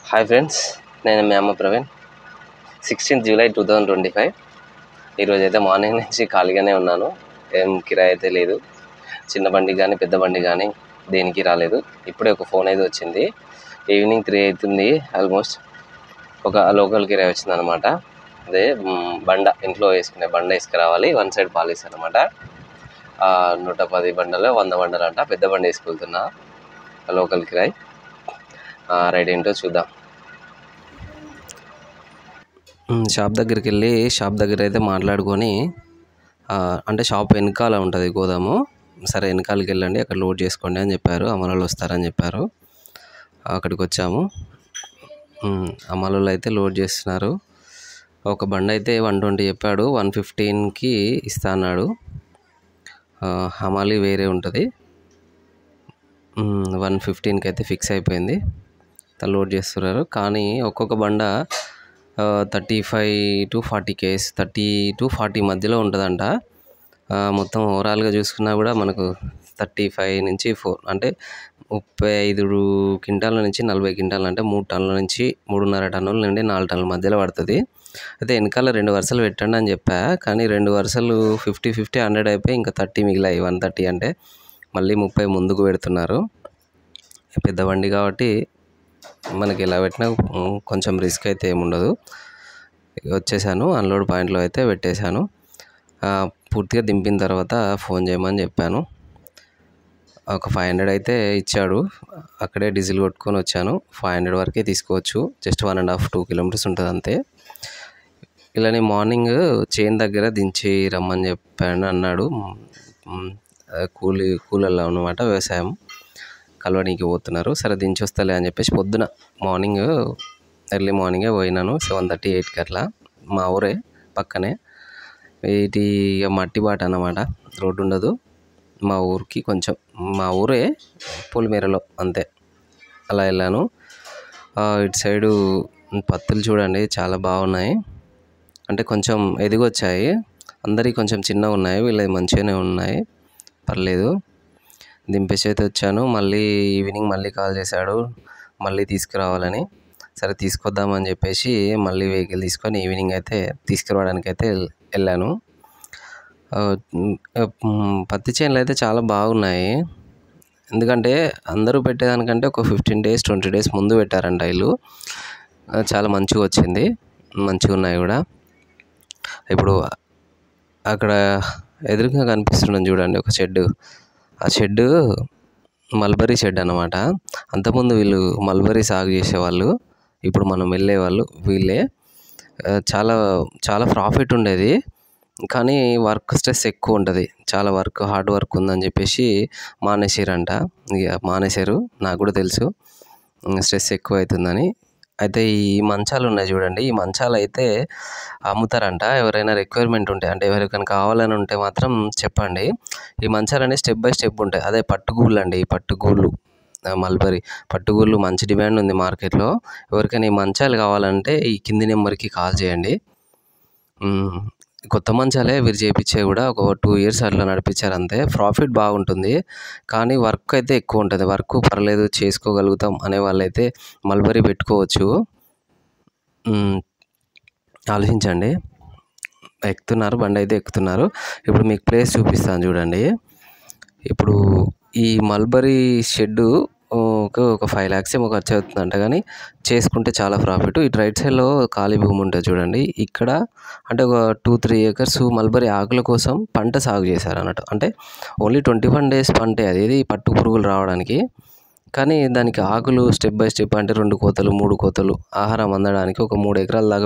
Hi friends, నేను మీ అమ్మ Praveen. 16 July 2025. ఈరోజు అయితే మార్నింగ్ నుంచి ఖాళీగానే ఉన్నాను. ఏం కిరాయి అయితే లేదు. చిన్న బండి కానీ పెద్ద బండి కానీ దేనికి రాలేదు. ఇప్పుడే ఒక ఫోన్ అయితే వచ్చింది. ఈవినింగ్ 3 అవుతుంది. ఆల్మోస్ట్ ఒక లోకల్ కిరాయి వచ్చింది అనమాట. అదే బండ, ఇంట్లో వేసుకునే బండ వేసుకురావాలి. వన్ సైడ్ పాలిస్ అనమాట. 110 బండలు 100 బండలు అంట. పెద్ద బండి వేసుకెళ్తున్నా లోకల్ కిరాయి. రైట్ ఏంటో చూద్దాం. షాప్ దగ్గరికి వెళ్ళి షాప్ దగ్గర అయితే మాట్లాడుకొని, అంటే షాప్ వెనకాల ఉంటుంది గోదాము. సరే వెనకాలకి వెళ్ళండి, అక్కడ లోడ్ చేసుకోండి అని చెప్పారు. అమలు వస్తారని చెప్పారు. అక్కడికి వచ్చాము. అమలు అయితే లోడ్ చేస్తున్నారు. ఒక బండి అయితే 120 చెప్పాడు, 115కి ఇస్తా అన్నాడు. హమాలి వేరే ఉంటుంది. 115కి అయితే ఫిక్స్ అయిపోయింది. లోడ్ చేస్తున్నారు. కానీ ఒక్కొక్క బండ 35 to 40 కేస్, 30 to 40 మధ్యలో ఉంటుందంట. మొత్తం ఓవరాల్గా చూసుకున్నా కూడా మనకు 35 నుంచి 4 అంటే 35 క్వింటాల నుంచి 40 క్వింటాలు, అంటే 3 టన్నుల నుంచి 3.5 టన్నుల నుండి 4 టన్నుల మధ్యలో పడుతుంది. అయితే వెనకాల 2 వరుసలు పెట్టండి అని చెప్పా. కానీ 2 వరుసలు 50-50 100 అయిపోయి ఇంకా 30 మిగిలాయి. 130 అంటే మళ్ళీ 30 ముందుకు పెడుతున్నారు. పెద్ద బండి కాబట్టి మనకి ఎలా పెట్టినా కొంచెం రిస్క్ అయితే ఏముండదు. వచ్చేసాను. అన్లోడ్ పాయింట్లో అయితే పెట్టేశాను. పూర్తిగా దింపిన తర్వాత ఫోన్ చేయమని చెప్పాను. ఒక 500 అయితే ఇచ్చాడు. అక్కడే డీజిల్ కొట్టుకొని వచ్చాను. 500 వరకే తీసుకోవచ్చు. జస్ట్ 1.5-2 కిలోమీటర్స్ ఉంటుంది అంతే. ఇలానే మార్నింగ్ చైన్ దగ్గర దించి రమ్మని చెప్పాను అన్నాడు. కూలీలు అన్నమాట, వ్యవసాయం కలవడానికి పోతున్నారు. సరే దించి వస్తలే అని చెప్పేసి పొద్దున ఎర్లీ మార్నింగే పోయినాను. 7:30-8కి అట్లా. మా ఊరే పక్కనే. ఇది మట్టి బాట అన్నమాట, రోడ్డు ఉండదు. మా ఊరికి కొంచెం, మా ఊరే పొలిమేరలో అంతే. అలా వెళ్ళాను. ఇటు సైడు పత్తులు చూడండి చాలా బాగున్నాయి. అంటే కొంచెం ఎదిగొచ్చాయి. అందరికీ కొంచెం చిన్నగా ఉన్నాయి, వీళ్ళవి మంచిగానే ఉన్నాయి, పర్లేదు. దింపేసి అయితే వచ్చాను. మళ్ళీ ఈవినింగ్ మళ్ళీ కాల్ చేశాడు మళ్ళీ తీసుకురావాలని. సరే తీసుకొద్దామని చెప్పేసి మళ్ళీ వెహికల్ తీసుకొని ఈవినింగ్ అయితే తీసుకురావడానికి అయితే వెళ్ళాను. పత్తి చేనులు అయితే చాలా బాగున్నాయి. ఎందుకంటే అందరూ పెట్టేదానికంటే ఒక 15 days 20 days ముందు పెట్టారంట వీళ్ళు. చాలా మంచిగా వచ్చింది, మంచిగా ఉన్నాయి కూడా. ఇప్పుడు అక్కడ ఎదురుగా కనిపిస్తున్నాను చూడండి ఒక షెడ్. ఆ షెడ్ మల్బరీ షెడ్ అన్నమాట. అంతకుముందు వీళ్ళు మల్బరీ సాగు చేసేవాళ్ళు, ఇప్పుడు మనం వెళ్ళేవాళ్ళు వీళ్ళే. చాలా చాలా ప్రాఫిట్ ఉండేది. కానీ వర్క్ స్ట్రెస్ ఎక్కువ ఉంటుంది. చాలా హార్డ్ వర్క్ ఉందని చెప్పేసి మానేసారంట. ఇక మానేశారు, నాకు కూడా తెలుసు స్ట్రెస్ ఎక్కువ అవుతుందని. అయితే ఈ మంచాలు ఉన్నాయి చూడండి, ఈ మంచాలు అయితే అమ్ముతారంట. ఎవరైనా రిక్వైర్మెంట్ ఉంటే, అంటే ఎవరికైనా కావాలని ఉంటే మాత్రం చెప్పండి. ఈ మంచాలు అనేవి స్టెప్ బై స్టెప్ ఉంటాయి. అదే పట్టుగూళ్ళు అండి, ఈ పట్టుగూళ్ళు మల్బరీ పట్టుగూళ్ళు మంచి డిమాండ్ ఉంది మార్కెట్లో. ఎవరికైనా ఈ మంచాలు కావాలంటే ఈ కింది నెంబర్కి కాల్ చేయండి. కొత్త మంచాలే వీరు చేయించే కూడా ఒక 2 years అట్లా నడిపించారు అంతే. ప్రాఫిట్ బాగుంటుంది, కానీ వర్క్ అయితే ఎక్కువ ఉంటుంది. వర్క్ పర్లేదు చేసుకోగలుగుతాం అనే వాళ్ళైతే మల్బరీ పెట్టుకోవచ్చు. ఆలోచించండి. ఎక్కుతున్నారు, బండి అయితే ఎక్కుతున్నారు. ఇప్పుడు మీకు ప్లేస్ చూపిస్తాను చూడండి. ఇప్పుడు ఈ మల్బరీ షెడ్డు ఒక 5 lakhs ఏమో ఖర్చు అవుతుందంట, కానీ చేసుకుంటే చాలా ప్రాఫిట్. ఇటు రైట్ సైడ్లో ఖాళీ భూమి ఉంటుంది చూడండి. ఇక్కడ అంటే ఒక 2-3 acres మల్బరీ ఆకుల కోసం పంట సాగు చేశారు అన్నట్టు. అంటే ఓన్లీ 21 days పంటే అది, ఇది పట్టు పురుగులు రావడానికి. కానీ దానికి ఆకులు స్టెప్ బై స్టెప్, అంటే 2 కోతలు 3 కోతలు ఆహారం అందడానికి ఒక 3 acres దాకా